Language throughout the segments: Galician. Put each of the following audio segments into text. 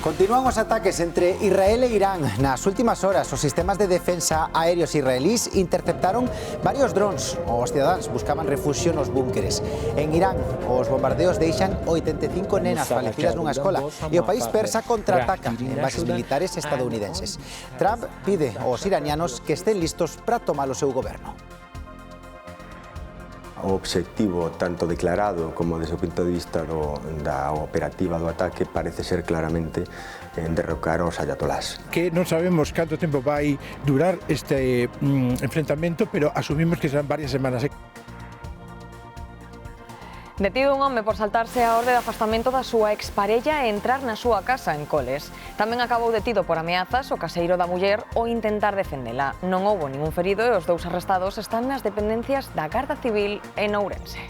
Continúan os ataques entre Israel e Irán. Nas últimas horas, os sistemas de defensa aéreos israelís interceptaron varios drons. Os cidadáns buscaban refugio nos búnkeres. En Irán, os bombardeos deixan 85 nenas falecidas nunha escola e o país persa contraataca en bases militares estadounidenses. Trump pide aos iranianos que estén listos para tomar o seu goberno. O obxectivo, tanto declarado como desde o punto de vista da operativa do ataque, parece ser claramente derrocar os ayatolás. Que non sabemos canto tempo vai durar este enfrentamento, pero asumimos que serán varias semanas. Detido un home por saltarse a orde de afastamento da súa exparella e entrar na súa casa en Coles. Tamén acabou detido por ameazas o caseiro da muller ou intentar defendela. Non houbo ningún ferido e os dous arrestados están nas dependencias da Garda Civil en Ourense.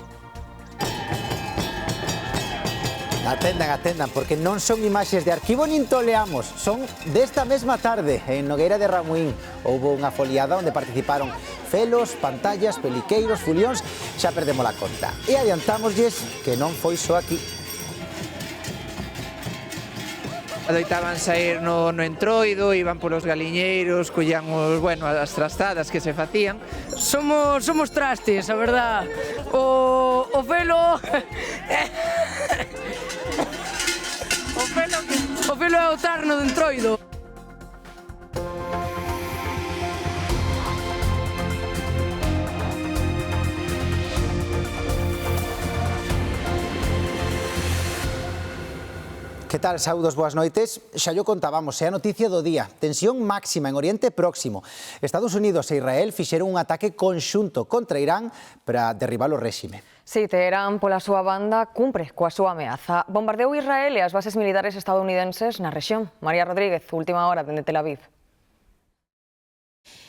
Atendan, porque non son imaxes de arquivo nin toleamos, son desta mesma tarde en Nogueira de Ramuín. Houbo unha foliada onde participaron felos, pantallas, peliqueiros, fulións, xa perdemos a conta. E adiantámoslles que non foi só aquí. Adoitaban sair no entroido, iban polos galiñeiros, collían as trastadas que se facían. Somos trastes, a verdad. O felo... O felo é o tarno do entroido. Que tal, saúdos, boas noites. Xa llo contábamos, é a noticia do día. Tensión máxima en Oriente Próximo. Estados Unidos e Israel fixeron un ataque conxunto contra Irán para derribar o réxime. Si, Teherán, pola súa banda, cumpre coa súa ameaza. Bombardeou Israel e as bases militares estadounidenses na rexión. María Rodríguez, última hora dende Tel Aviv.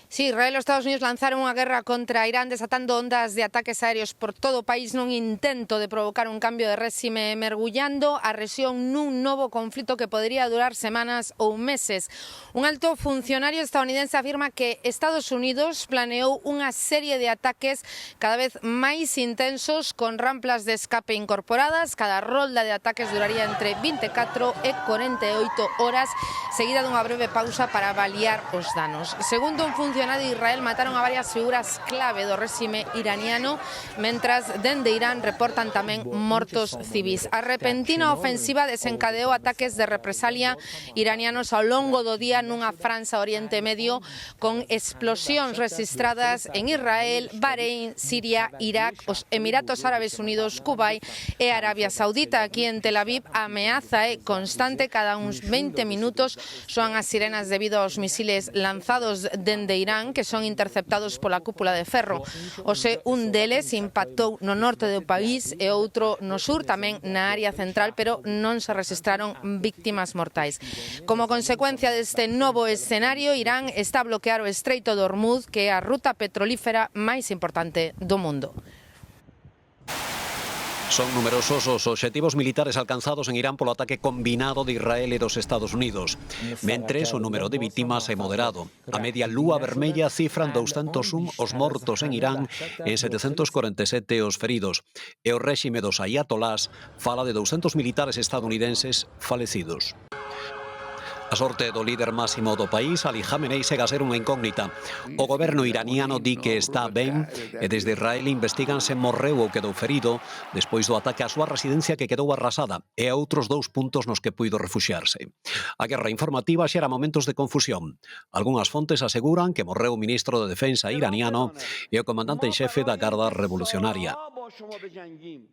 Sí, Israel e os Estados Unidos lanzaron unha guerra contra Irán desatando ondas de ataques aéreos por todo o país nun intento de provocar un cambio de réxime, mergullando a rexión nun novo conflito que podría durar semanas ou meses. Un alto funcionario estadounidense afirma que Estados Unidos planeou unha serie de ataques cada vez máis intensos con ramplas de escape incorporadas. Cada rolda de ataques duraría entre 24 e 48 horas, seguida dunha breve pausa para avaliar os danos. Segundo un funcionario de Israel, mataron a varias figuras clave do réxime iraniano, mentras dende Irán reportan tamén mortos civis. A repentina ofensiva desencadeou ataques de represalia iranianos ao longo do día nunha franxa Oriente Medio, con explosións registradas en Israel, Bahrein, Siria, Irak, os Emiratos Árabes Unidos, Kuwait e Arabia Saudita. Aquí en Tel Aviv a ameaza é constante, cada uns 20 minutos soan as sirenas debido aos misiles lanzados dende Irán, que son interceptados pola cúpula de ferro. Ose un deles impactou no norte do país e outro no sur, tamén na área central, pero non se registraron víctimas mortais. Como consecuencia deste novo escenario, Irán está a bloquear o Estreito de Hormuz, que é a ruta petrolífera máis importante do mundo. Son numerosos os obxectivos militares alcanzados en Irán polo ataque combinado de Israel e dos Estados Unidos. Mentres, o número de vítimas é moderado. A media lúa vermella cifran 201 os mortos en Irán e 747 os feridos. E o réxime dos ayatolás fala de 200 militares estadounidenses falecidos. A sorte do líder máximo do país, Ali Khamenei, segue a ser unha incógnita. O goberno iraniano di que está ben e desde Israel investigan se morreu ou quedou ferido despois do ataque á súa residencia que quedou arrasada e a outros 2 puntos nos que puido refuxiarse. A guerra informativa xera momentos de confusión. Algúnas fontes aseguran que morreu o ministro de Defensa iraniano e o comandante en xefe da Garda Revolucionaria.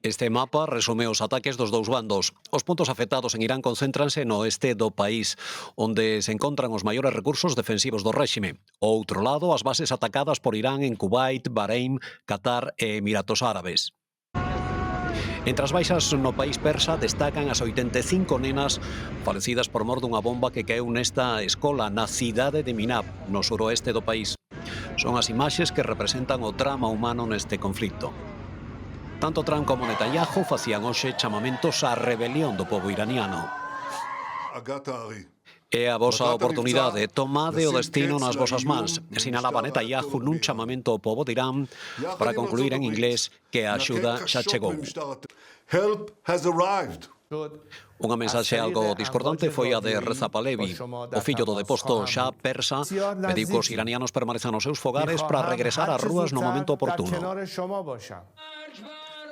Este mapa resume os ataques dos dous bandos. Os puntos afectados en Irán concéntranse no oeste do país, onde se encontran os maiores recursos defensivos do réxime. Ao outro lado, as bases atacadas por Irán en Kuwait, Bahrein, Qatar e Emiratos Árabes. Entre as baixas no país persa destacan as 85 nenas falecidas por mor dunha bomba que caeu nesta escola na cidade de Minab, no suroeste do país. Son as imaxes que representan o drama humano neste conflito. Tanto Trump como Netanyahu facían hoxe chamamentos á rebelión do pobo iraniano. É a vosa oportunidade, tomade o destino nas vosas mans, sinalaba Netanyahu nun chamamento ao pobo de Irán para concluir en inglés que a axuda xa chegou. Help has arrived. Unha mensaxe algo discordante foi a de Reza Pahlavi. O fillo do deposto Shah persa pediu que os iranianos permanezan nos seus fogares para regresar ás rúas no momento oportuno.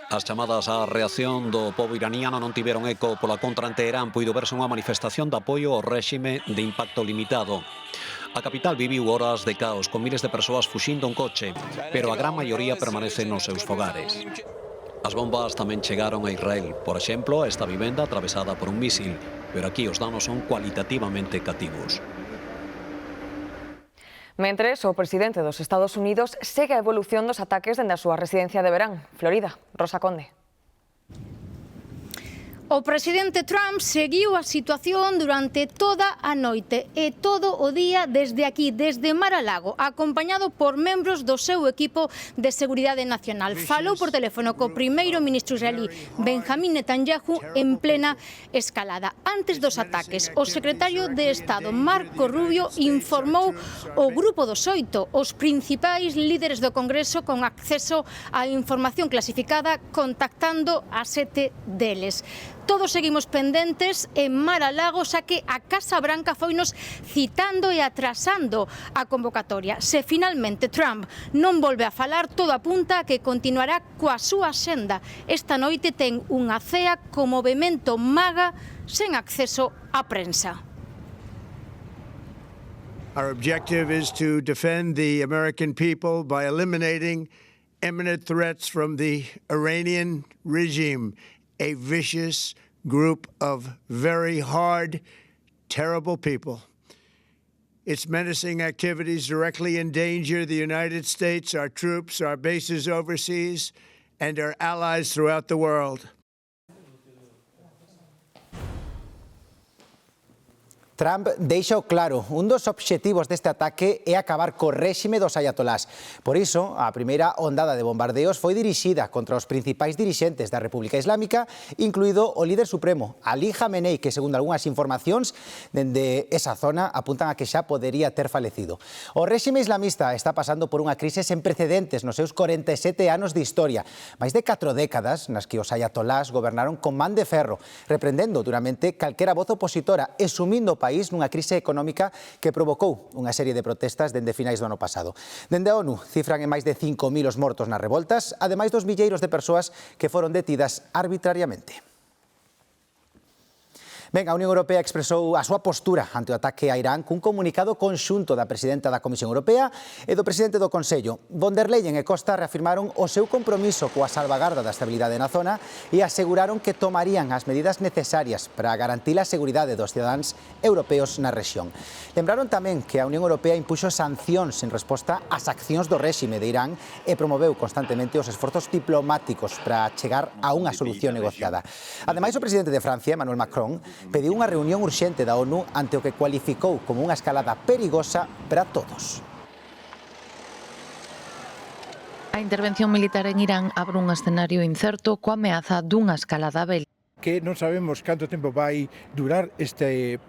As chamadas á reacción do pobo iraniano non tiveron eco. Pola contra, ante Irán puido verse unha manifestación de apoio ao réxime de impacto limitado. A capital viviu horas de caos, con miles de persoas fuxindo un coche, pero a gran maioría permanece nos seus fogares. As bombas tamén chegaron a Israel, por exemplo, a esta vivenda atravesada por un mísil, pero aquí os danos son cualitativamente cativos. Mentres, o presidente dos Estados Unidos segue a evolución dos ataques dende a súa residencia de verán, Florida. Rosa Conde. O presidente Trump seguiu a situación durante toda a noite e todo o día desde aquí, desde Mar-a-Lago, acompañado por membros do seu equipo de Seguridade Nacional. Falou por teléfono co primeiro ministro israelí Benjamín Netanyahu en plena escalada. Antes dos ataques, o secretario de Estado Marco Rubio informou o Grupo dos 8, os principais líderes do Congreso con acceso á información clasificada, contactando a 7 deles. Todos seguimos pendentes en Mar-a-Lago, xa que a Casa Branca foinos citando e atrasando a convocatoria. Se finalmente Trump non volve a falar, todo apunta a que continuará coa súa senda. Esta noite ten unha cea co movemento MAGA sen acceso á prensa. Our objective is to defend the American people by eliminating imminent threats from the Iranian regime. A vicious group of very hard, terrible people. Its menacing activities directly endanger the United States, our troops, our bases overseas, and our allies throughout the world. Trump deixou claro, un dos obxectivos deste ataque é acabar co réxime dos ayatolás. Por iso, a primeira ondada de bombardeos foi dirixida contra os principais dirixentes da República Islámica, incluído o líder supremo, Ali Khamenei, que, segundo algunhas informacións dende esa zona, apuntan a que xa podería ter falecido. O réxime islamista está pasando por unha crise sen precedentes nos seus 47 anos de historia, máis de 4 décadas nas que os ayatolás gobernaron con man de ferro, reprendendo duramente calquera voz opositora e sumindo o país nunha crise económica que provocou unha serie de protestas dende finais do ano pasado. Dende a ONU cifran en máis de 5.000 os mortos nas revoltas, ademais dos milleiros de persoas que foron detidas arbitrariamente. Ben, a Unión Europea expresou a súa postura ante o ataque a Irán cun comunicado conxunto da presidenta da Comisión Europea e do presidente do Consello. Von der Leyen e Costa reafirmaron o seu compromiso coa salvagarda da estabilidade na zona e aseguraron que tomarían as medidas necesarias para garantir a seguridade dos cidadáns europeos na rexión. Lembraron tamén que a Unión Europea impuxo sancións en resposta ás accións do réxime de Irán e promoveu constantemente os esforzos diplomáticos para chegar a unha solución negociada. Ademais, o presidente de Francia, Emmanuel Macron, pediu unha reunión urxente da ONU ante o que cualificou como unha escalada perigosa para todos. A intervención militar en Irán abre un escenario incerto coa ameaza dunha escalada bélica. Que non sabemos canto tempo vai durar este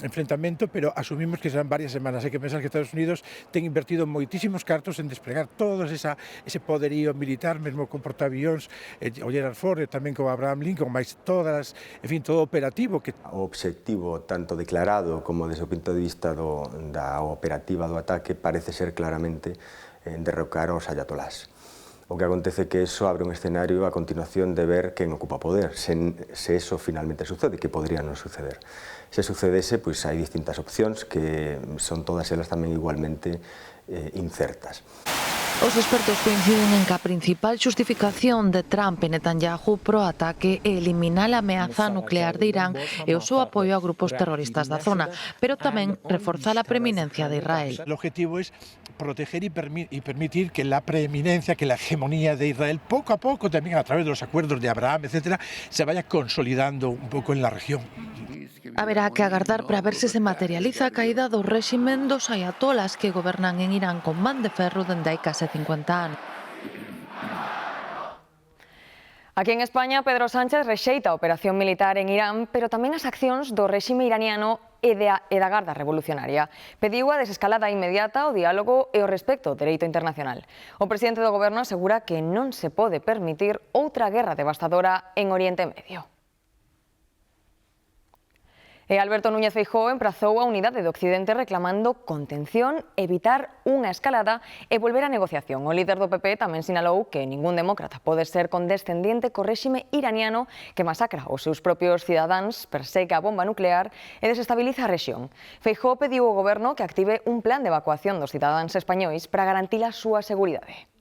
enfrentamento, pero asumimos que serán varias semanas. Hai que pensar que Estados Unidos ten invertido moitísimos cartos en desplegar todo ese poderío militar, mesmo con portaavións, o Gerald Ford, tamén con Abraham Lincoln, máis todas, en fin, todo operativo. O obxectivo, tanto declarado como desde o punto de vista da operativa do ataque, parece ser claramente derrocar os ayatolás. O que acontece é que eso abre un escenario a continuación de ver quen ocupa o poder. Se eso finalmente sucede, que podría non suceder. Se sucedese, pois hai distintas opcións que son todas elas tamén igualmente incertas. Os expertos coinciden en que a principal xustificación de Trump e Netanyahu pro ataque é eliminar a ameaza nuclear de Irán e o seu apoio a grupos terroristas da zona, pero tamén reforzar a preeminencia de Israel. El objetivo es proteger y permitir que la preeminencia, que la hegemonía de Israel, poco a poco, también a través de los acuerdos de Abraham, etcétera, se vaya consolidando un poco en la región. Haberá que agardar para ver se se materializa a caída do réximen dos ayatolas que gobernan en Irán con man de ferro dende hai case 50 anos. Aquí en España, Pedro Sánchez rexeita a operación militar en Irán, pero tamén as accións do réxime iraniano e da Garda Revolucionaria. Pediu a desescalada inmediata, o diálogo e o respecto ao dereito internacional. O presidente do Goberno asegura que non se pode permitir outra guerra devastadora en Oriente Medio. E Alberto Núñez Feijóo emprazou a unidade do Occidente reclamando contención, evitar unha escalada e volver á negociación. O líder do PP tamén sinalou que ningún demócrata pode ser condescendiente co réxime iraniano que masacra os seus propios cidadáns, persegue a bomba nuclear e desestabiliza a rexión. Feijóo pediu ao goberno que active un plan de evacuación dos cidadáns españois para garantir a súa seguridade.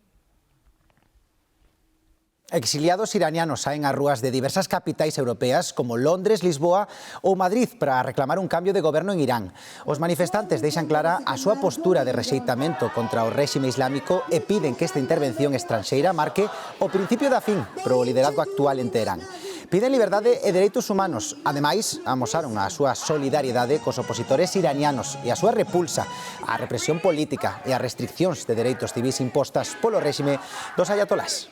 Exiliados iranianos saen ás rúas de diversas capitais europeas como Londres, Lisboa ou Madrid para reclamar un cambio de goberno en Irán. Os manifestantes deixan clara a súa postura de rexeitamento contra o réxime islámico e piden que esta intervención estranxeira marque o principio da fin pro liderazgo actual en Teherán. Piden liberdade e dereitos humanos. Ademais, amosaron a súa solidariedade cos opositores iranianos e a súa repulsa á represión política e as restriccións de dereitos civis impostas polo réxime dos ayatolás.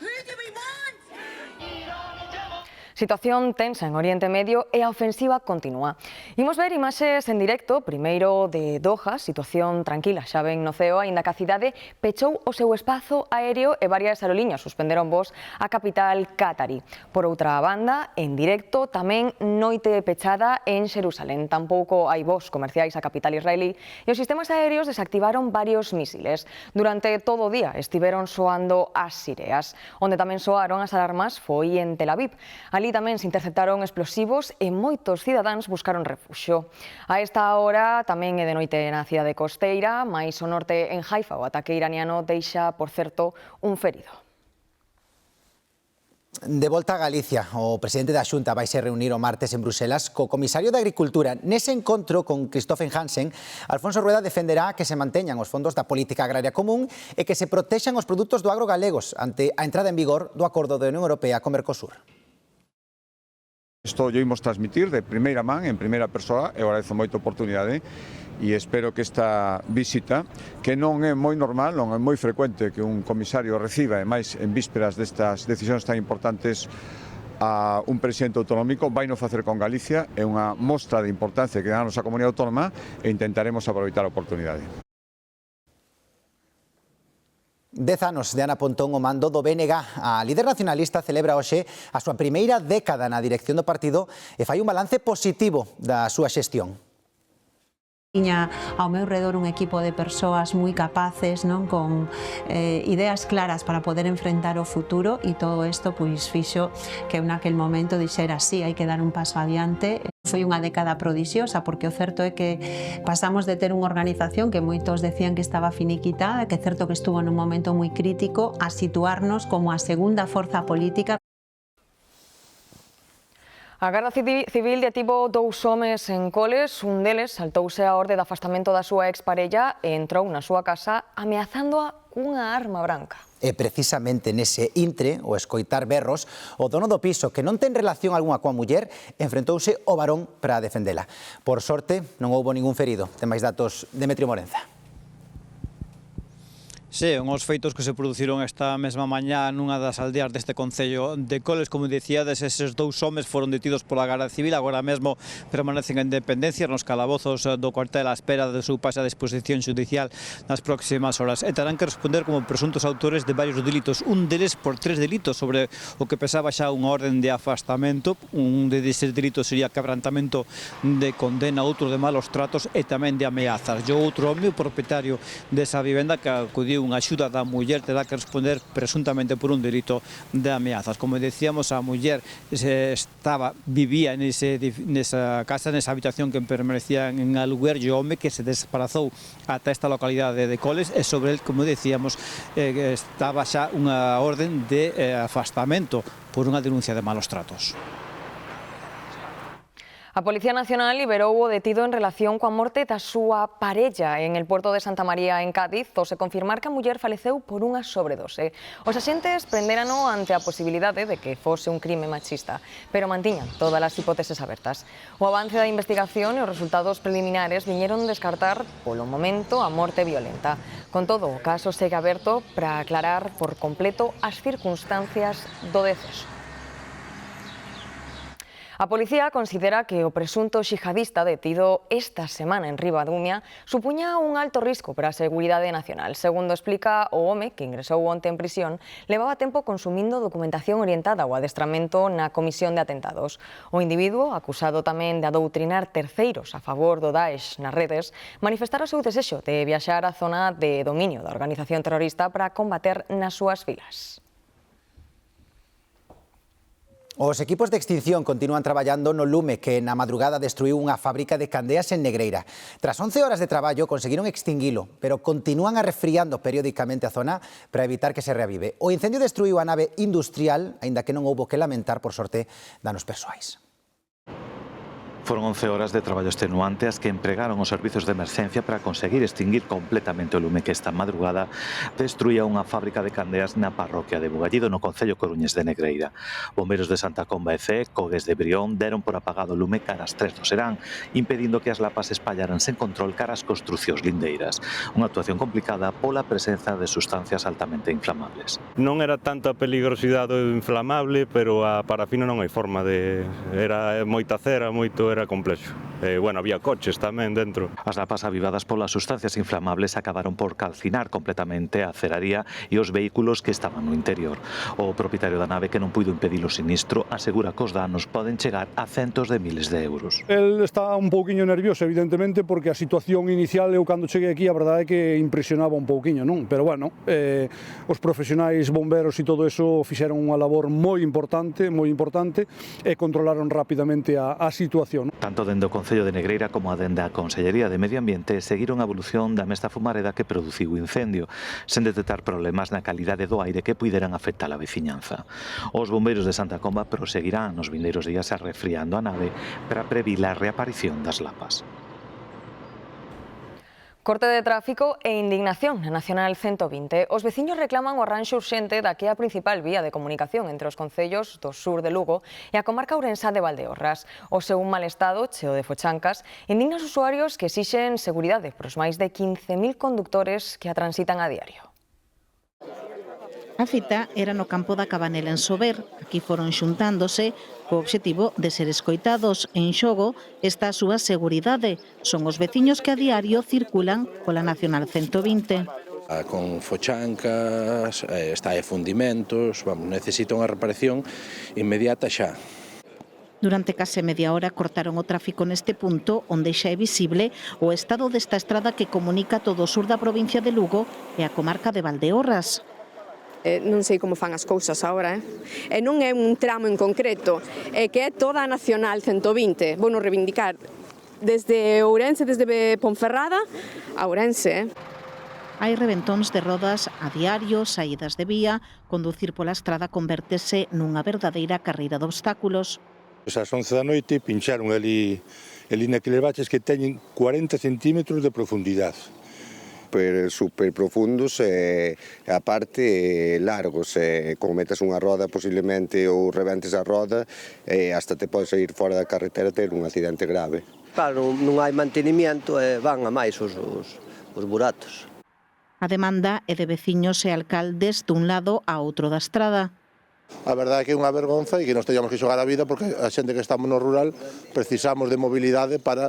Situación tensa en Oriente Medio e a ofensiva continúa. Imos ver imaxes en directo, primeiro de Doha, situación tranquila xa ven no ceo, aínda que a cidade pechou o seu espazo aéreo e varias aeroliñas suspenderon voos á capital qatarí. Por outra banda, en directo, tamén noite pechada en Xerusalén. Tampouco hai voos comerciais á capital israelí e os sistemas aéreos desactivaron varios mísiles. Durante todo o día estiveron soando as sireas. Onde tamén soaron as alarmas foi en Tel Aviv. Ali tamén se interceptaron explosivos e moitos cidadáns buscaron refuxio. A esta hora tamén é de noite na cidade costeira, máis ao norte en Haifa. O ataque iraniano deixa, por certo, un ferido. De volta a Galicia, o presidente da Xunta vai se reunir o martes en Bruselas co comisario de Agricultura. Nese encontro con Christophe Hansen, Alfonso Rueda defenderá que se manteñan os fondos da política agraria común e que se protexan os produtos do agro galegos ante a entrada en vigor do acordo da Unión Europea con Mercosur. Isto yo imos transmitir de primeira man, en primeira persoa, e agradezo moito a oportunidade e espero que esta visita, que non é moi normal, non é moi frecuente que un comisario reciba, e máis en vísperas destas decisións tan importantes, a un presidente autonómico, vai no facer con Galicia, é unha mostra de importancia que dá a nosa comunidade autónoma e intentaremos aproveitar a oportunidade. 10 anos de Ana Pontón ao mando do BNG. A líder nacionalista celebra hoxe a súa primeira década na dirección do partido e fai un balance positivo da súa xestión. Tiña ao meu redor un equipo de persoas moi capaces, non, con ideas claras para poder enfrentar o futuro e todo isto pois fixo que naquel momento dixera sí, hai que dar un paso adiante. Foi unha década prodixiosa porque o certo é que pasamos de ter unha organización que moitos decían que estaba finiquitada, que é certo que estuvo nun momento moi crítico, a situarnos como a segunda forza política. A Garda Civil detivo 2 homes en Coles, un deles saltouse a orde de afastamento da súa exparella e entrou na súa casa ameazándoa cunha arma branca. E precisamente nese intre, o escoitar berros, o dono do piso, que non ten relación algunha coa muller, enfrentouse ao varón para defendela. Por sorte, non houbo ningún ferido. Ten máis datos Demetrio Morenza. Sí, uns feitos que se produciron esta mesma mañá nunha das aldeas deste concello de Coles. Como dicíades, eses 2 homes foron detidos pola Garda Civil, agora mesmo permanecen en dependencia nos calabozos do cuartel á espera de seu pase a disposición judicial nas próximas horas. E terán que responder como presuntos autores de varios delitos, un deles por 3 delitos sobre o que pesaba xa unha orden de afastamento. Un deses delitos sería quebrantamento de condena, outro de malos tratos e tamén de ameazas. E outro home, o propietario desa vivenda que acudiu unha axuda da muller, terá que responder presuntamente por un delito de ameazas. Como decíamos, a muller vivía nesa casa, nesa habitación que permanecía en aluguer, e o home que se desplazou ata esta localidade de Coles e sobre el, como decíamos, estaba xa unha orden de afastamento por unha denuncia de malos tratos. A Policía Nacional liberou o detido en relación coa morte da súa parella en el Puerto de Santa María, en Cádiz, ao se confirmar que a muller faleceu por unha sobredose. Os axentes prendérano ante a posibilidade de que fose un crime machista, pero mantiñan todas as hipóteses abertas. O avance da investigación e os resultados preliminares viñeron descartar, polo momento, a morte violenta. Con todo, o caso segue aberto para aclarar por completo as circunstancias do deceso. A policía considera que o presunto xihadista detido esta semana en Ribadumia supuña un alto risco para a seguridade nacional. Segundo explica o home, que ingresou onte en prisión, levaba tempo consumindo documentación orientada ao adestramento na comisión de atentados. O individuo, acusado tamén de adoutrinar terceiros a favor do Daesh nas redes, manifestara o seu desexo de viaxar á zona de dominio da organización terrorista para combater nas súas filas. Os equipos de extinción continúan traballando no lume que na madrugada destruiu unha fábrica de candeas en Negreira. Tras 11 horas de traballo conseguiron extinguilo, pero continúan arrefriando periódicamente a zona para evitar que se reavive. O incendio destruiu a nave industrial, aínda que non houbo que lamentar, por sorte, danos persoais. Foron 11 horas de traballo extenuante as que empregaron os servizos de emerxencia para conseguir extinguir completamente o lume que esta madrugada destruía unha fábrica de candeas na parroquia de Bugallido, no concello coruñés de Negreira. Bombeiros de Santa Comba e Cee, Cogues de Brión, deron por apagado o lume cara ás 3 do serán, impedindo que as lapas se espallaran sen control cara ás construcións lindeiras. Unha actuación complicada pola presenza de sustancias altamente inflamables. Non era tanta peligrosidade inflamable, pero a parafina non hai forma de... Era moita cera, era complexo. Bueno, había coches tamén dentro. As lapas avivadas polas sustancias inflamables acabaron por calcinar completamente a ceraría e os vehículos que estaban no interior. O propietario da nave, que non puido impedir o sinistro, asegura que os danos poden chegar a centos de miles de euros. El está un pouquiño nervioso, evidentemente, porque a situación inicial, eu cando cheguei aquí, a verdade é que impresionaba un pouquiño, non? Pero bueno, os profesionais bomberos e todo eso fixeron unha labor moi importante e controlaron rapidamente a situación. Tanto dende o Concello de Negreira como a dende a Consellería de Medio Ambiente seguiron a evolución da mesta fumareda que produciu o incendio, sen detectar problemas na calidade do aire que puideran afectar a veciñanza. Os bombeiros de Santa Comba proseguirán nos vindeiros días arrefriando a nave para previr a reaparición das lapas. Corte de tráfico e indignación na Nacional 120. Os veciños reclaman o arranxo urxente da que é a principal vía de comunicación entre os concellos do sur de Lugo e a comarca ourensá de Valdeorras. O seu mal estado, cheo de fochancas, indigna os usuarios que exixen seguridade para os máis de 15.000 condutores que a transitan a diario. A cita era no campo da Cabanela en Sober. Aquí foron xuntándose co obxectivo de ser escoitados. En xogo está a súa seguridade. Son os veciños que a diario circulan pola Nacional 120. Con fochancas, está de fundimentos, necesita unha reparación inmediata xa. Durante case media hora cortaron o tráfico neste punto onde xa é visible o estado desta estrada que comunica todo o sur da provincia de Lugo e a comarca de Valdeorras. Non sei como fan as cousas agora, e non é un tramo en concreto, é que é toda a Nacional 120. Bueno, reivindicar desde Ourense, desde Ponferrada a Ourense. Hai reventóns de rodas a diario, saídas de vía, conducir pola estrada convértese nunha verdadeira carreira de obstáculos. Ás 11 da noite pincharon ali naqueles baches que teñen 40 centímetros de profundidade. Super profundos e aparte largos, como metas unha roda posiblemente ou rebentes a roda hasta te podes ir fora da carretera e ter un accidente grave. Claro, non hai mantenimiento e van a máis os buratos. A demanda é de veciños e alcaldes dun lado a outro da estrada. A verdade é que é unha vergonza e que nos teñamos que xogar a vida porque a xente que estamos no rural precisamos de mobilidade para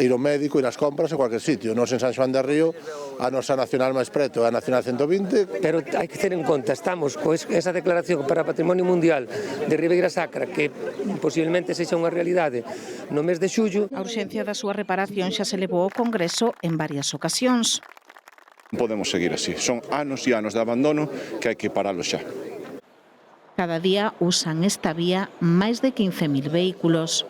ir ao médico, ir ás compras en cualquier sitio. Nos en San Xoán de Río, a nosa nacional máis preto é a Nacional 120. Pero hai que ter en conta, estamos con esa declaración para Patrimonio Mundial de Ribeira Sacra, que posiblemente sexa unha realidade no mes de xullo. A urxencia da súa reparación xa se levou ao Congreso en varias ocasións. Non podemos seguir así. Son anos e anos de abandono que hai que paralo xa. Cada día usan esta vía máis de 15.000 vehículos.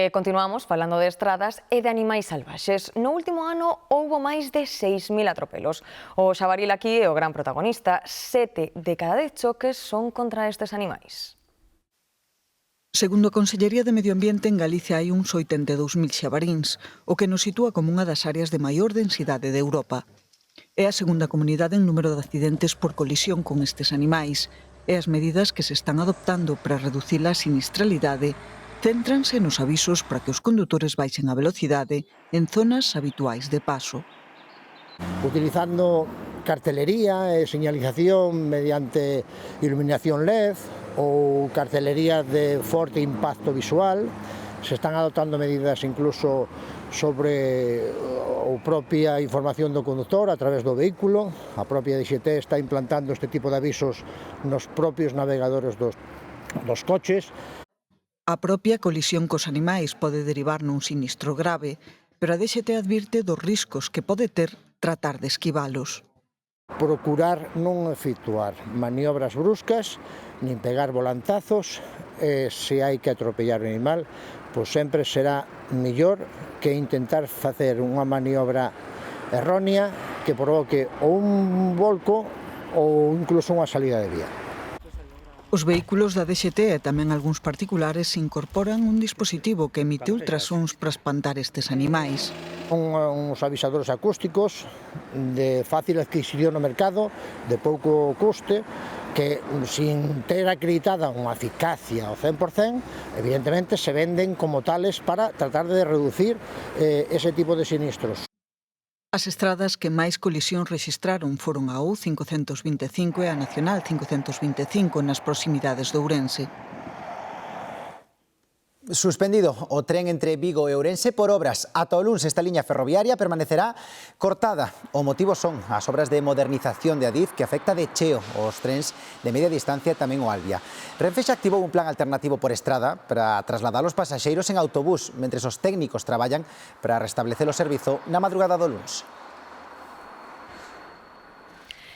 Continuamos falando de estradas e de animais salvaxes. No último ano houbo máis de 6.000 atropelos. O xabaril aquí é o gran protagonista. 7 de cada 10 choques son contra estes animais. Segundo a Consellería de Medio Ambiente, en Galicia hai uns 82.000 xabaríns, o que nos sitúa como unha das áreas de maior densidade de Europa. É a segunda comunidade en número de accidentes por colisión con estes animais, e as medidas que se están adoptando para reducir a sinistralidade céntranse nos avisos para que os condutores baixen a velocidade en zonas habituais de paso. Utilizando cartelería e señalización mediante iluminación LED, ou cartelería de forte impacto visual. Se están adoptando medidas incluso sobre a propia información do conductor a través do vehículo. A propia DGT está implantando este tipo de avisos nos propios navegadores dos coches. A propia colisión cos animais pode derivar nun sinistro grave, pero a DGT advirte dos riscos que pode ter tratar de esquivalos. Procurar non efectuar maniobras bruscas, nin pegar volantazos, se hai que atropellar o animal, pois sempre será mellor que intentar facer unha maniobra errónea que provoque ou un volco ou incluso unha salida de vía. Os vehículos da DGT e tamén algúns particulares incorporan un dispositivo que emite ultrasons para espantar estes animais. Uns avisadores acústicos de fácil adquisición no mercado, de pouco custe, que sin ter acreditada unha eficacia ao 100%, evidentemente se venden como tales para tratar de reducir ese tipo de sinistros. As estradas que máis colisións rexistraron foron a U525 e a Nacional 525 nas proximidades de Ourense. Suspendido o tren entre Vigo e Ourense por obras. Ata o luns esta liña ferroviaria permanecerá cortada. O motivo son as obras de modernización de Adif que afecta de cheo os trens de media distancia e tamén o Albia. Renfe xa activou un plan alternativo por estrada para trasladar os pasaxeiros en autobús, mentre os técnicos traballan para restablecer o servizo na madrugada do luns.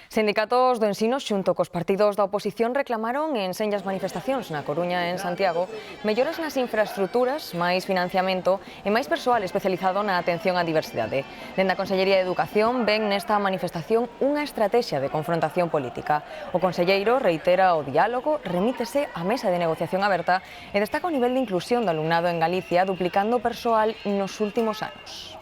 Sindicatos do ensino xunto cos partidos da oposición reclamaron en senllas manifestacións na Coruña e en Santiago melloras nas infraestructuras, máis financiamento e máis persoal especializado na atención á diversidade. Dende a Consellería de Educación ven nesta manifestación unha estrategia de confrontación política. O conselleiro reitera o diálogo, remítese á mesa de negociación aberta e destaca o nivel de inclusión do alumnado en Galicia duplicando persoal nos últimos anos.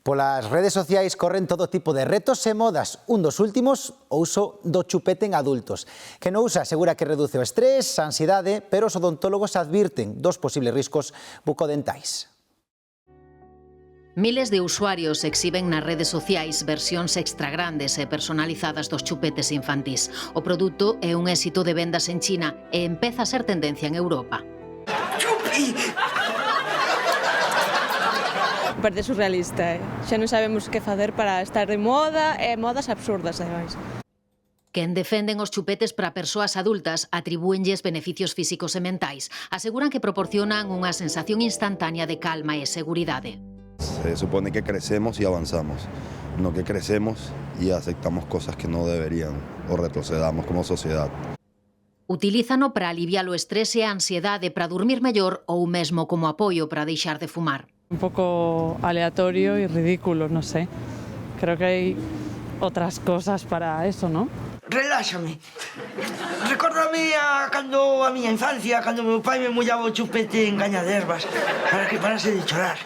Polas redes sociais corren todo tipo de retos e modas. Un dos últimos, o uso do chupete en adultos. Que no usa asegura que reduce o estrés, a ansiedade, pero os odontólogos advirten dos posibles riscos bucodentais. Miles de usuarios exhiben nas redes sociais versións extra grandes e personalizadas dos chupetes infantís. O produto é un éxito de vendas en China e empeza a ser tendencia en Europa. ¡Chupi! Parte surrealista, xa non sabemos que facer para estar de moda e modas absurdas, ademais. Quen defenden os chupetes para persoas adultas atribúenlles beneficios físicos e mentais. Aseguran que proporcionan unha sensación instantánea de calma e seguridade. Se supone que crecemos y avanzamos, no que crecemos y aceptamos cosas que no deberían o retrocedamos como sociedad. Utilízano para aliviar o estrés e a ansiedade, para dormir mellor ou mesmo como apoio para deixar de fumar. Un poco aleatorio y ridículo, no sé. Creo que hay otras cosas para eso, ¿no? Reláxame. Recórdame cando a miña infancia, cando meu pai me mollaba o chupete en caña de ervas para que parase de chorar.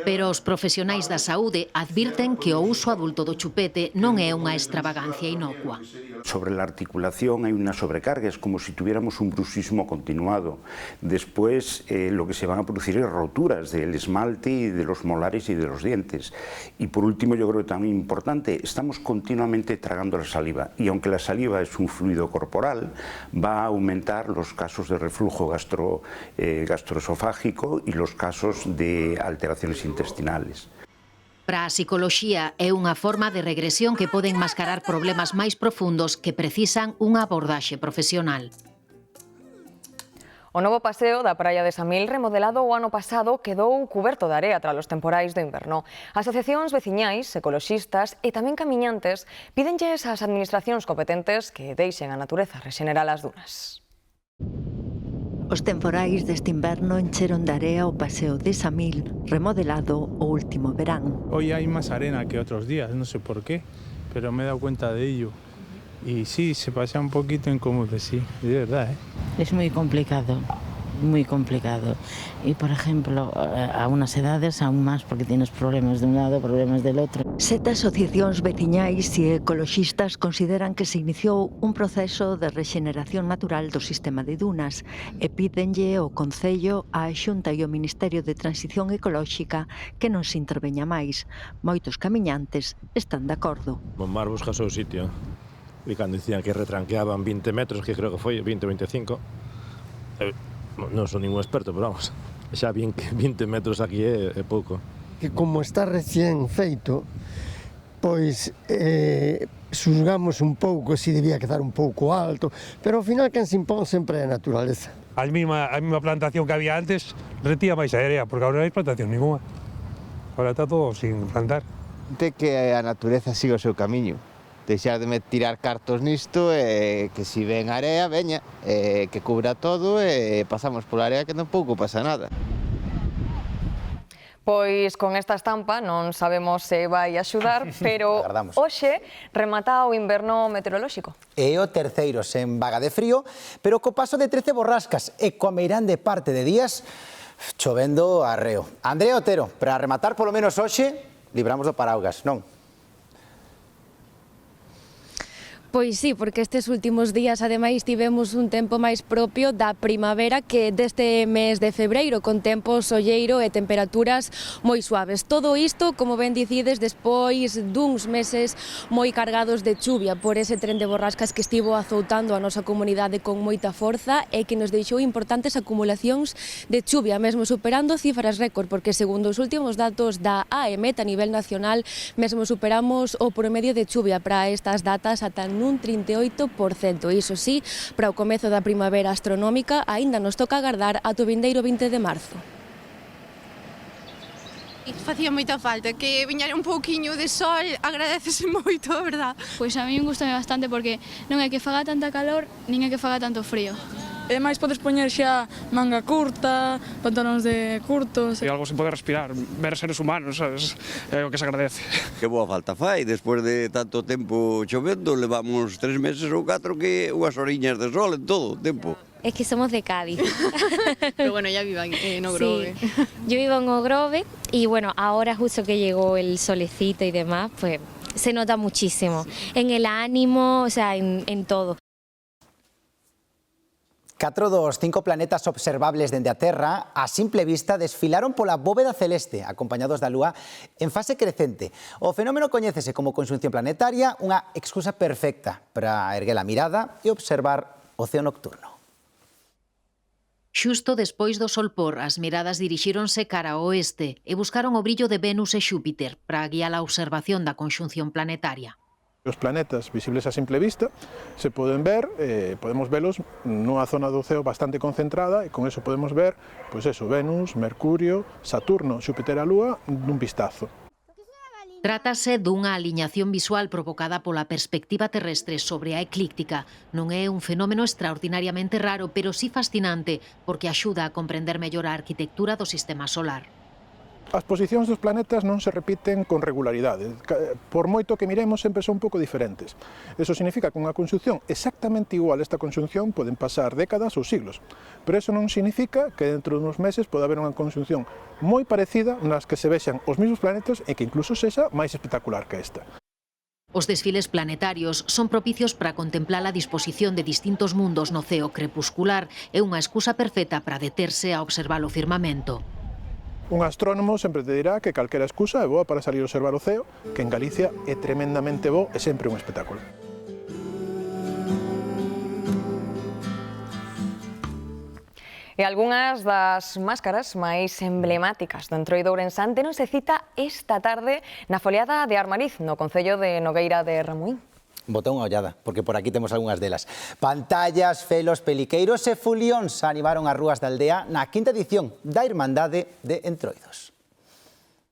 Pero os profesionais da saúde advirten que o uso adulto do chupete non é unha extravagancia inocua. Sobre la articulación hay una sobrecarga, es como si tuviéramos un bruxismo continuado. Después lo que se van a producir es roturas del esmalte y de los molares y de los dientes. Y por último, yo creo que también importante, estamos continuamente tragando la saliva y aunque la saliva es un fluido corporal, va a aumentar los casos de reflujo gastroesofágico y los casos de alteraciones intestinales. Para a psicoloxía é unha forma de regresión que pode enmascarar problemas máis profundos que precisan unha abordaxe profesional. O novo paseo da praia de Samil, remodelado o ano pasado, quedou cuberto de area tras os temporais do inverno. Asociacións veciñais, ecoloxistas e tamén camiñantes pídenlles ás administracións competentes que deixen a natureza rexenerar as dunas. Os temporais deste inverno encheron de area o paseo de Samil, remodelado o último verán. Hoy hay más arena que otros días, no sé por qué, pero me he dado cuenta de ello. Y sí, se pasa un poquito incómodo, sí, de verdad, ¿eh? Es muy complicado. Muy complicado. Y, por ejemplo, a unas edades aún más, porque tienes problemas de un lado, problemas del otro. 7 asociacións veciñais e ecoloxistas consideran que se iniciou un proceso de rexeneración natural do sistema de dunas e pídenlle ao Concello, á Xunta e ao Ministerio de Transición Ecolóxica que non se interveña máis. Moitos camiñantes están de acordo. O mar busca o seu sitio. e cando dicían que retranqueaban 20 metros, que creo que foi 20 ou 25, non son ningún experto, pero vamos, xa 20 metros aquí é pouco. Que como está recién feito, pois xulgamos un pouco se debía quedar un pouco alto, pero ao final quen se impón sempre é a naturaleza. A mesma plantación que había antes retía máis aérea, porque agora non hai plantación ninguna. Agora está todo sin plantar. De que a natureza siga o seu camiño. Deixar de me tirar cartos nisto e que si ven area, veña, que cubra todo e pasamos pola area que tampouco pasa nada. Pois con esta estampa non sabemos se vai axudar, pero hoxe remata o inverno meteorolóxico. É o terceiro sen vaga de frío, pero co paso de 13 borrascas e coa meirande parte de días chovendo arreo. Andrea Otero, para rematar polo menos hoxe, libramos do paraugas, non? Pois sí, porque estes últimos días ademais tivemos un tempo máis propio da primavera que deste mes de febreiro, con tempo solleiro e temperaturas moi suaves. Todo isto, como ben dicides, despois duns meses moi cargados de chuvia por ese tren de borrascas que estivo azoutando a nosa comunidade con moita forza e que nos deixou importantes acumulacións de chuvia, mesmo superando cifras récord, porque segundo os últimos datos da AEMET a nivel nacional, mesmo superamos o promedio de chuvia para estas datas ata nun 38%. Iso sí, para o comezo da primavera astronómica aínda nos toca agardar ata o vindeiro 20 de marzo. Facía moita falta, que viñera un pouquiño de sol, agradecese moito, a verdad. Pois a mí gustame bastante porque non é que faga tanta calor, nin é que faga tanto frío. E máis podes poñer xa manga curta, pantalóns de curtos. E algo se pode respirar, ver seres humanos, sabes? É o que se agradece. Que boa falta fai, despois de tanto tempo chovendo, levamos 3 meses ou 4 que unhas horiñas de sol en todo o tempo. Es que somos de Cádiz. Pero bueno, ya vivo en Ogrove. Sí. Yo vivo en Ogrove y bueno, ahora justo que llegó el solecito y demás, pues se nota muchísimo. En el ánimo, o sea, en todo. 4 dos 5 planetas observables dende a Terra a simple vista desfilaron pola bóveda celeste acompañados da Lúa en fase crecente. O fenómeno coñécese como conxunción planetaria, unha excusa perfecta para erguer a mirada e observar o ceo nocturno. Xusto despois do solpor, as miradas dirixíronse cara ao oeste e buscaron o brillo de Venus e Xúpiter para guiar a observación da conxunción planetaria. Os planetas visibles a simple vista se poden ver, podemos velos nunha zona do ceo bastante concentrada e con eso podemos ver, pois eso, Venus, Mercurio, Saturno, Xúpiter e a Lúa dun vistazo. Trátase dunha aliñación visual provocada pola perspectiva terrestre sobre a eclíptica. Non é un fenómeno extraordinariamente raro, pero sí fascinante, porque axuda a comprender mellor a arquitectura do sistema solar. As posicións dos planetas non se repiten con regularidade. Por moito que miremos, sempre son un pouco diferentes. Eso significa que unha conxunción exactamente igual a esta conxunción poden pasar décadas ou siglos. Pero eso non significa que dentro de uns meses pode haber unha conxunción moi parecida nas que se vexan os mesmos planetas e que incluso sexa máis espectacular que esta. Os desfiles planetarios son propicios para contemplar a disposición de distintos mundos no ceo crepuscular e unha excusa perfecta para deterse a observar o firmamento. Un astrónomo sempre te dirá que calquera excusa é boa para salir a observar o ceo, que en Galicia é tremendamente bo e sempre un espectáculo. E algunhas das máscaras máis emblemáticas do Entroido ourensán deronse cita esta tarde na foliada de Armariz, no concello de Nogueira de Ramuín. Bota unha ollada, porque por aquí temos algunhas delas. Pantallas, felos, peliqueiros e fulións animaron as rúas da aldea na quinta edición da Irmandade de Entroidos.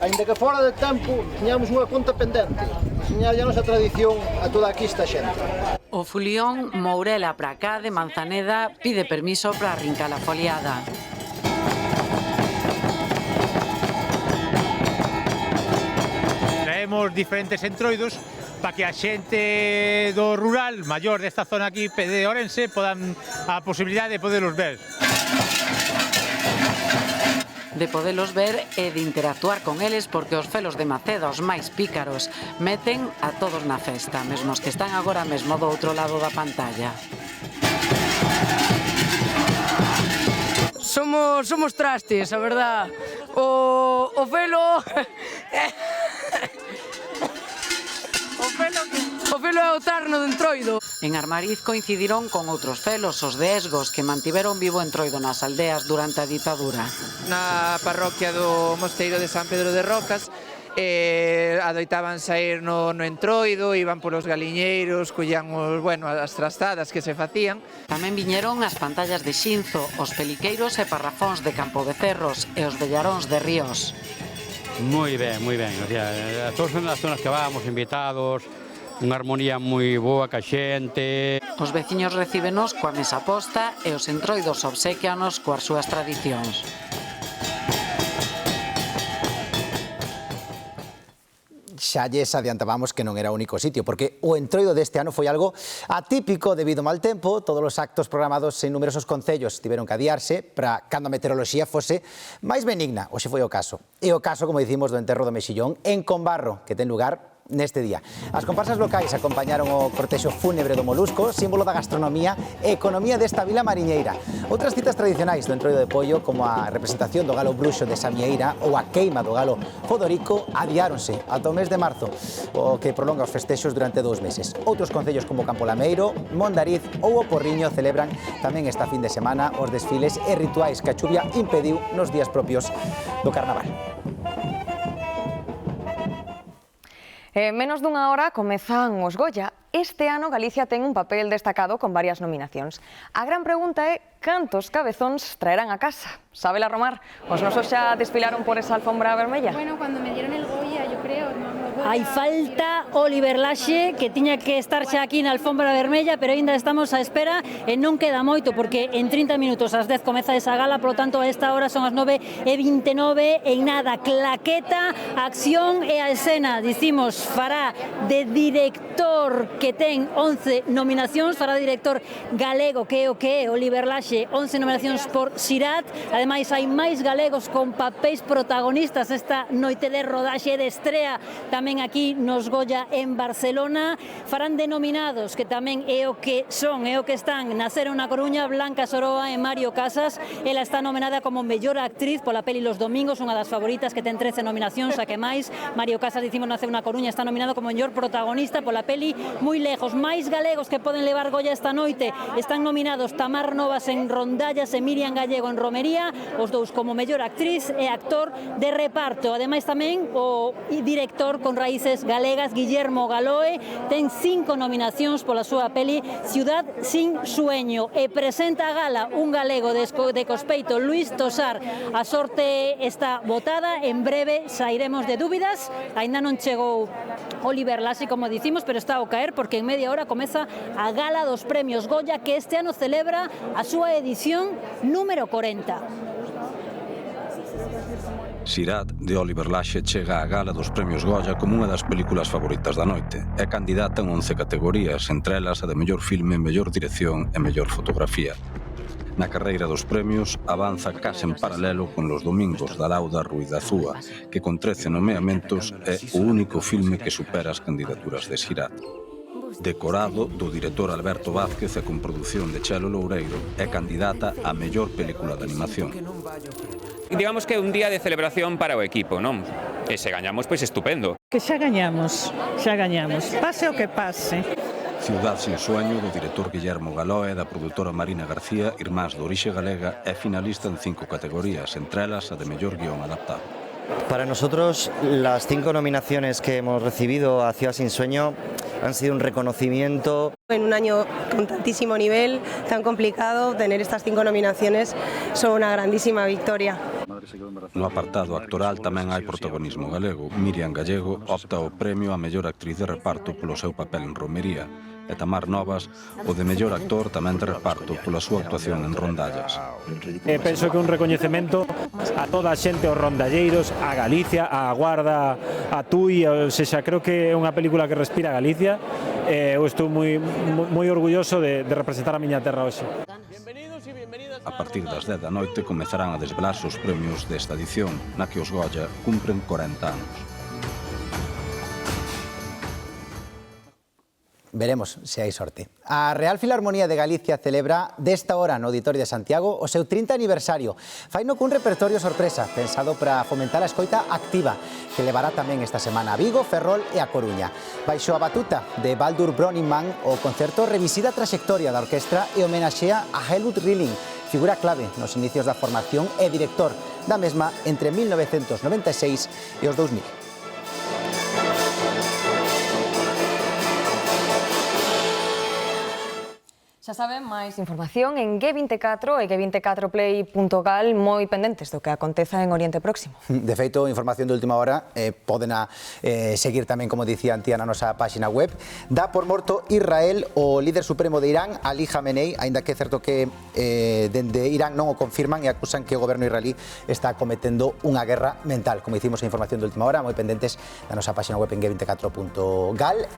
Ainda que fora de tempo, tiñamos unha conta pendente. Enseñarlle a nosa tradición a toda aquí esta xente. O fulión Mourela para cá de Manzaneda pide permiso para arrincar a foliada. Traemos diferentes entroidos para que a xente do rural maior desta zona aquí de Ourense podan a posibilidade de podelos ver. De podelos ver e de interactuar con eles porque os felos de Maceda, os máis pícaros, meten a todos na festa, mesmo os que están agora mesmo do outro lado da pantalla. Somos trastes, a verdad. O felo Entroilo é o terno de Entroido. En Armariz coincidiron con outros felos, os de Esgos, que mantiveron vivo Entroido nas aldeas durante a ditadura. Na parroquia do Mosteiro de San Pedro de Rocas, adoitaban sair no Entroido, iban polos galiñeiros, collían as trastadas que se facían. Tamén viñeron as pantallas de Xinzo, os peliqueiros e parrafóns de Campo Becerros e os vellaróns de Ríos. Moi ben, moi ben. O sea, todas as zonas que vamos, invitados, unha armonía moi boa ca xente. Os veciños recíbenos coa mesa posta e os entroidos obsequianos coas súas tradicións. Xa lles adiantábamos que non era o único sitio, porque o entroido deste ano foi algo atípico debido ao mal tempo. Todos os actos programados en numerosos concellos tiveron que adiarse para cando a meteoroloxía fose máis benigna. Hoxe foi o caso. E o caso, como dicimos, do enterro do Mexillón en Combarro, que ten lugar neste día. As comparsas locais acompañaron o cortexo fúnebre do Molusco, símbolo da gastronomía e economía desta vila mariñeira. Outras citas tradicionais do entroido de pollo, como a representación do galo bruxo de Samieira ou a queima do galo Fodorico, adiáronse ata o mes de marzo, o que prolonga os festexos durante 2 meses. Outros concellos como Campolameiro, Mondariz ou o Porriño celebran tamén esta fin de semana os desfiles e rituais que a chuvia impediu nos días propios do Carnaval. Menos dunha hora comezan os Goya. Este ano Galicia ten un papel destacado con varias nominacións. A gran pregunta é cantos cabezóns traerán a casa. Sabela Romar, os nosos xa desfilaron por esa alfombra vermella? Bueno, cuando me dieron el Goya, yo creo, no. Hai falta Oliver Laxe, que tiña que estar xa aquí na alfombra vermella, pero aínda estamos á espera e non queda moito, porque en 30 minutos ás 10 comeza esa gala, polo tanto a esta hora son as 9:29 e nada, claqueta, acción e a escena, dicimos, fará de director que ten 11 nominacións, fará director galego, que é o que é Oliver Laxe, 11 nominacións por Sirat. Ademais hai máis galegos con papéis protagonistas esta noite de rodaxe de estrea tamén aquí nos Goya en Barcelona. Farán denominados, que tamén é o que son, é o que están, naceron na Coruña, Blanca Soroa e Mario Casas. Ela está nominada como mellor actriz pola peli Los Domingos, unha das favoritas que ten 13 nominacións, a que máis. Mario Casas, dicimos, naceu na Coruña, está nominado como mellor protagonista pola peli Moi Lejos. Máis galegos que poden levar Goya esta noite están nominados Tamar Novas en Rondallas e Miriam Gallego en Romería, os dous como mellor actriz e actor de reparto. Ademais tamén o director con raíces galegas, Guillermo Galoe, ten 5 nominacións pola súa peli Ciudad sin sueño, e presenta a gala un galego de Cospeito, Luis Tosar. A sorte está botada, en breve sairemos de dúbidas. Ainda non chegou Oliver Laxe, como dicimos, pero está ao caer, porque en media hora comeza a gala dos premios Goya, que este ano celebra a súa edición número 40. Sirat, de Oliver Laxe, chega á gala dos premios Goya como unha das películas favoritas da noite. É candidata en 11 categorías, entre elas a de mellor filme, mellor dirección e mellor fotografía. Na carreira dos premios avanza case en paralelo con Los Domingos, da Lauda Ruiz da Zúa, que con 13 nomeamentos é o único filme que supera as candidaturas de Sirat. Decorado, do director Alberto Vázquez e con produción de Chelo Loureiro, é candidata a mellor película de animación. Digamos que é un día de celebración para o equipo, non? E se gañamos, pois estupendo. Que xa gañamos, pase o que pase. Ciudad sin sueño, do director Guillermo Galoe e da produtora Marina García, irmás de orixe galega, é finalista en 5 categorías, entre elas a de mellor guión adaptado. Para nosotros, las 5 nominaciones que hemos recibido a Ciudad sin sueño han sido un reconocimiento. En un año con tantísimo nivel, tan complicado, tener estas 5 nominaciones son una grandísima victoria. No apartado actoral tamén hai protagonismo galego. Miriam Gallego opta ao premio a mellor actriz de reparto polo seu papel en Romería, e Tamar Novas o de mellor actor tamén de reparto pola súa actuación en Rondallas. Penso que un recoñecemento a toda a xente, aos rondalleiros, a Galicia, a Guarda, a Tui, ou sexa, creo que é unha película que respira Galicia. Eu estou moi orgulloso de representar a miña terra hoxe. A partir das 10 da noite comezarán a desvelarse os premios desta edición, na que os Goya cumpren 40 anos. veremos se hai sorte. A Real Filarmonía de Galicia celebra desta hora no Auditorio de Santiago o seu 30 aniversario. Faino cun repertorio sorpresa pensado para fomentar a escoita activa que levará tamén esta semana a Vigo, Ferrol e a Coruña. Baixo a batuta de Baldur Brönnimann, o concerto revisita a traxectoria da orquestra e homenaxea a Helmut Rilling, figura clave nos inicios da formación e director da mesma entre 1996 e os 2000. Xa saben, máis información en G24 e g24play.gal, moi pendentes do que aconteza en Oriente Próximo. De feito, información de última hora poden seguir tamén, como dicía Antía, na nosa página web. Dá por morto Israel o líder supremo de Irán, Ali Khamenei, aínda que é certo que dende Irán non o confirman e acusan que o goberno israelí está cometendo unha guerra mental. Como dicimos, a información de última hora, moi pendentes na nosa página web en g24.gal.